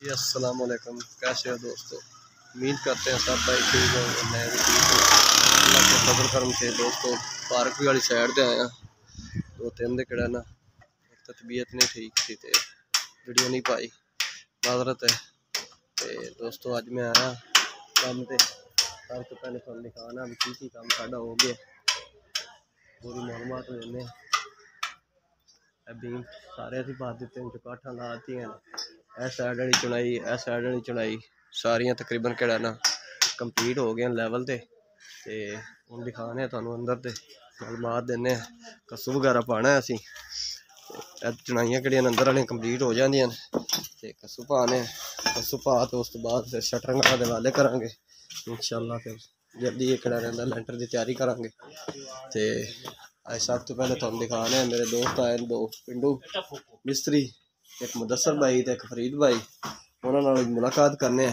जी अस्सलाम वालेकुम, कैसे हो दोस्तों। उम्मीद करते हैं सब भाई ठीक हो। मैं भी ठीक हूँ अल्लाह के फजल करम से दोस्तों। पार्क भी वाली साइड से आया दो तीन दिन कड़ा ना एक तो तबीयत नहीं ठीक थी तो वीडियो नहीं पाई, माजरत है। तो दोस्तों अज मैं आया काम से। सब तो पहले तुम दिखाना भी की काम साढ़ा हो गया, पूरी मालूमात देने। बीम सारे अभी पा दिते हैं, चुकाठा ला दी हैं। ए साइड वाली चुनाई ए साइड वाली चुनाई सारियां तकरीबन केड़ा ना कंप्लीट हो गए लैवल ते हुण दिखाने तुहानूं अंदर ते मालूमात देने। कस्सू वगैरह पाना है असीं चुनाइयां केड़ियां अंदर वालियां कंप्लीट हो जांदियां ते कस्सू पाने। कस्सू पा तो उस तो बाद फिर शटरिंग दे वाले करांगे इंशाअल्लाह। फिर जल्दी एक रहिंदा लैंटर की तैयारी करांगे। ते आज सब तो पहले तुहानूं दिखाने मेरे दोस्त आए दो पिंडू मिस्त्री, एक मुदस्सर भाई ते एक फरीद भाई, उन्हां नाल मुलाकात करने।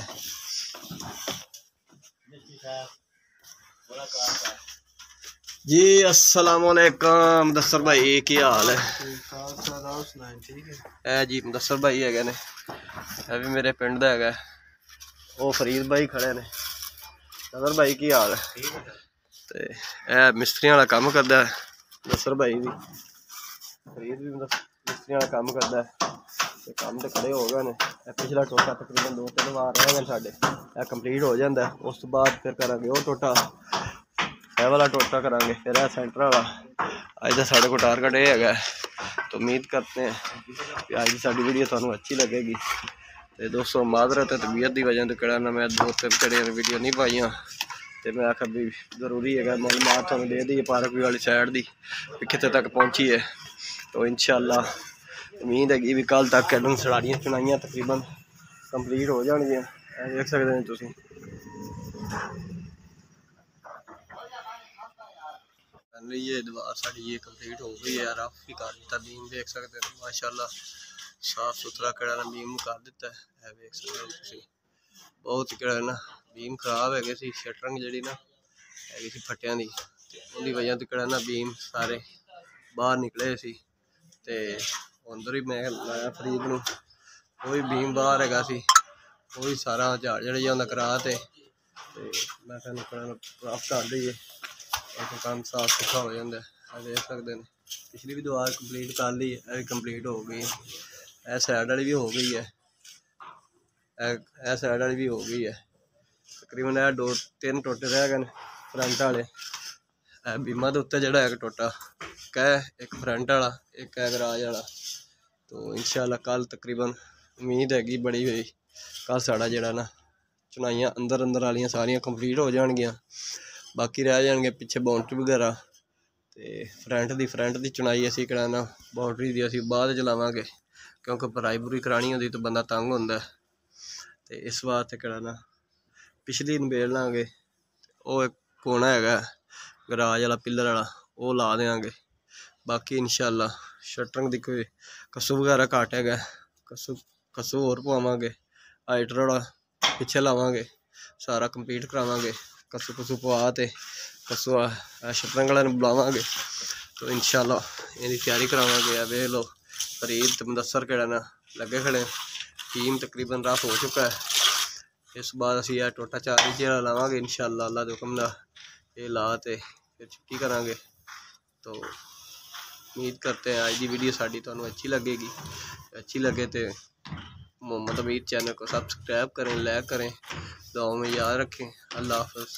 जी अस्सलाम वालेकुम मुदस्सर भाई, की हाल है? ए जी मुदस्सर भाई है ने, ए भी मेरे पिंड दा है। वो फरीद भाई खड़े ने। नज़र भाई की हाल है? ते ए मिस्त्रियां वाला काम करदा है मुदस्सर भाई भी, फरीद भी मिस्त्री वाला काम करता है। काम तो खड़े हो गए ने। पिछला टोटा तकरीबन 2-3 बार रह गए साढ़े, कंप्लीट हो जाता है। उस तो बाद फिर करा वो टोटा ए वाला टोटा करा, फिर सेंटर वाला। अज का साढ़े को टारगेट ये है। तो उम्मीद करते हैं कि अज की साड़ी वीडियो तुहानूं अच्छी लगेगी। तो दोस्तों माजरत है तबीयत की वजह तो कड़ा ना मैं 2-3 कड़े वीडियो नहीं पाइया। तो मैं आखा भी जरूरी है मालूमात तुहानूं दे दी पार्क वाली साइड की कितने तक पहुंची है। तो इंशाअल्लाह उम्मीद है कि भी कल तक कैडन सड़ारियां चुनाइयां तकरीबन कंप्लीट हो जाएंगियां। देख सकते हैं तुसीं ये दीवार साड़ी ये कंप्लीट हो गई है। रफ भी कर दिता बीम, देख सकते हैं माशाल्लाह साफ सुथरा कड़ा ना बीम कर दिता है। देख सकते हो तुसीं बहुत कड़ा ना बीम खराब है सी। शटरिंग जी ना है सी फटियां दी, उनकी वजह तो कड़ा ना बीम सारे बाहर निकले सी। ते अंदर ही मैं लाया फरीद नूं, वही बीम बाहर है सी, वही सारा झाड़ जड़ जाता करा ते मैं रफ कर दी काम साफ सुथरा हो जाता है। देख सकते हैं पिछली भी दीवार कंप्लीट कर ली, भी कंप्लीट हो गई है। साइड वाली भी हो गई है, साइड वाली भी हो गई है। तकरीबन 2-3 टोटे रह गए फ्रंट वाले। बीमा के उत्ते जड़ा एक टोटा कह एक फ्रंट वाला एक है गराज वाला। तो इंशाअल्लाह कल तकरीबन उम्मीद हैगी बड़ी हुई कल साड़ा जड़ा ना चुनाइयां अंदर अंदर वालियां सारियां कंप्लीट हो जाएगियां। बाकी रह जाएंगे पिछे बाउंड्री वगैरह ते फ्रंट की चुनाई असी कराना बाउंड्री की असी बाद चलावांगे, क्योंकि भराई बुरी करानी होती तो बंदा तंग होंदा है। तो इस वास्ते कराना पिछली नबेड़ लाँगे। वो एक कोना है गराज वाला पिलर वाला वो ला देंगे। बाकी इंशाअल्लाह शटरिंग की कोई कस्सू वगैरह घट है, कस्सू होर पवावांगे, हाइटर वाला पिछे लावांगे, सारा कंप्लीट करावांगे। कस्सू कुस्सू पवा ते कस्सू शटरिंग वाले बुलावांगे। तो इंशाअल्लाह इहदी तैयारी करावांगे। वेख लो फरीद ते मुदस्सर केड़ा ना लगे खड़े, टीम तकरीबन रफ हो चुका है। इस बाद असी टोटा 4 इंच लावांगे इंशाअल्लाह अल्लाह दे हुक्म नाल। ये ला ते फिर छुट्टी करांगे। तो उम्मीद करते हैं आज की वीडियो साड़ी तुहानूं अच्छी लगेगी। अच्छी लगे तो मोहम्मद अमीर चैनल को सब्सक्राइब करें, लाइक करें, दुआओं में याद रखें। अल्लाह हाफ़िज़।